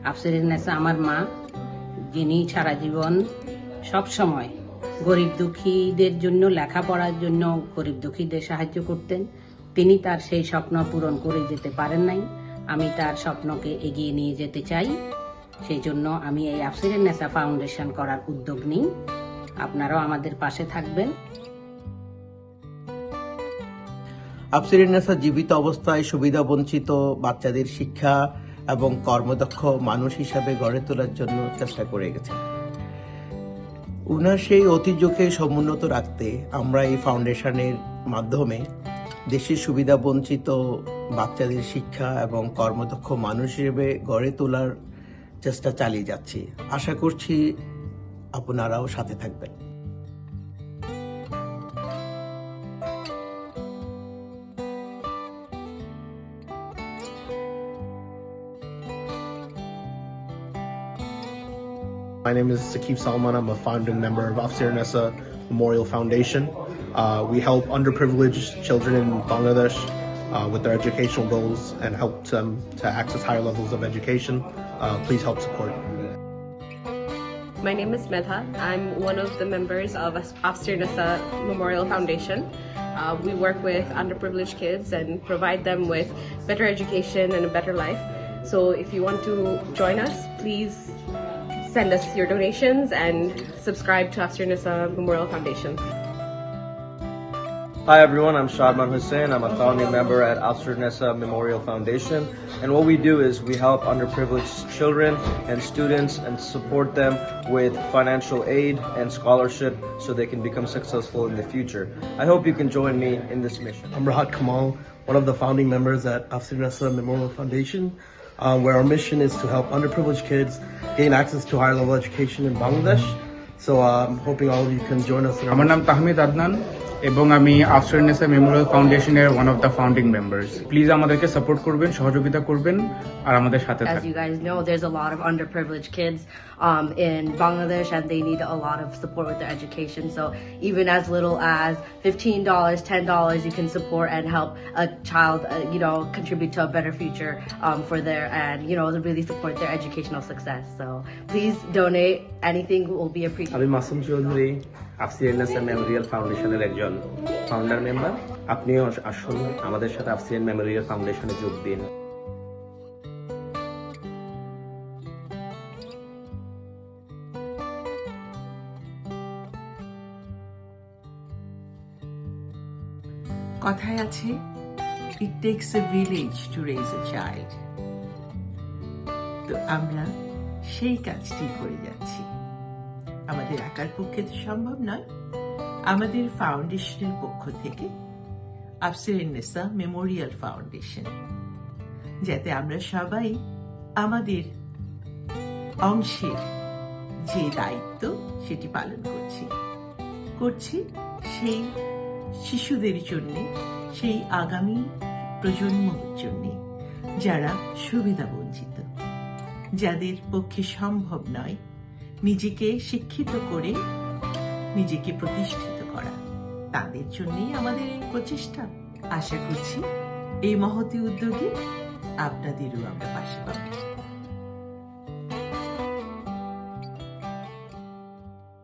আফসিরিন নেসা আমার মা, যিনি সারা জীবন সব সময় গরিব দুঃখীদের জন্য, লেখাপড়ার জন্য গরিব দুঃখীদের সাহায্য করতেন। তিনি তার সেই স্বপ্ন পূরণ করে যেতে পারেন নাই। আমি তার স্বপ্নকে এগিয়ে নিয়ে যেতে চাই। সেই জন্য আমি এই আফসিরিন নেসা ফাউন্ডেশন করার উদ্যোগ নিই। আপনারাও আমাদের পাশে থাকবেন। আফসিরিন নেসা জীবিত অবস্থায় সুবিধাবঞ্চিত বাচ্চাদের শিক্ষা এবং কর্মদক্ষ মানুষ হিসাবে গড়ে তোলার জন্য চেষ্টা করে গেছেন। উনার সেই ঐতিহ্যকে সমুন্নত রাখতে আমরা এই ফাউন্ডেশনের মাধ্যমে দেশের সুবিধাবঞ্চিত বাচ্চাদের শিক্ষা এবং কর্মদক্ষ মানুষ হিসেবে গড়ে তোলার চেষ্টা চালিয়ে যাচ্ছি। আশা করছি আপনারাও সাথে থাকবেন। My name is Sakib Salman. I'm a founding member of Afsir Nessa Memorial Foundation. We help underprivileged children in Bangladesh with their educational goals and help them to access higher levels of education. Please help support. My name is Medha. I'm one of the members of Afsir Nessa Memorial Foundation. We work with underprivileged kids and provide them with better education and a better life. So if you want to join us, please send us your donations and subscribe to Afsir Nessa Memorial Foundation. Hi everyone, I'm Shadman Hussain. I'm a founding member at Afsir Nessa Memorial Foundation. And what we do is we help underprivileged children and students and support them with financial aid and scholarship so they can become successful in the future. I hope you can join me in this mission. I'm Rahat Kamal, one of the founding members at Afsir Nessa Memorial Foundation, where our mission is to help underprivileged kids gain access to higher level education in Bangladesh. So I'm hoping all of you can join us in our আমার নাম তাহমিদ আদনান এবং আমি আফসিরিন Nessa Memorial ফাউন্ডেশনের one of the founding members. Please আমাদেরকে support করবেন, সহযোগিতা করবেন আর আমাদের সাথে As থাকবেন। you guys know, there's a lot of underprivileged kids in Bangladesh and they need a lot of support with their education. So even as little as $15, $10, you can support and help a child, contribute to a better future for their, and, really support their educational success. So please donate. Anything will be appreciated. আমি Masum Chowdhury, আফসিরিন Nessa Memorial ফাউন্ডেশনের একজন founder member. আপনিও আসুন আমাদের সাথে আফসিরিন Memorial ফাউন্ডেশনে যোগ দিন। কথায় আছে, it takes a village to raise a child. তো আমরা সেই কাজটি করে যাচ্ছি। আমাদের একার পক্ষে তো সম্ভব নয়। আমাদের ফাউন্ডেশনের পক্ষ থেকে আফসিরিন নেসা মেমোরিয়াল ফাউন্ডেশন, যাতে আমরা সবাই আমাদের অংশের যে দায়িত্ব সেটি পালন করছি সেই শিশুদের জন্য, সেই আগামী প্রজন্মের জন্য যারা সুবিধা বঞ্চিত, যাদের পক্ষে সম্ভব নয় নিজেকে শিক্ষিত করে নিজেকে প্রতিষ্ঠিত করা, তাদের জন্যই আমাদের এই প্রচেষ্টা। আশা করছি এই মহতী উদ্যোগে আপনাদেরও আমরা পাশে পাবো।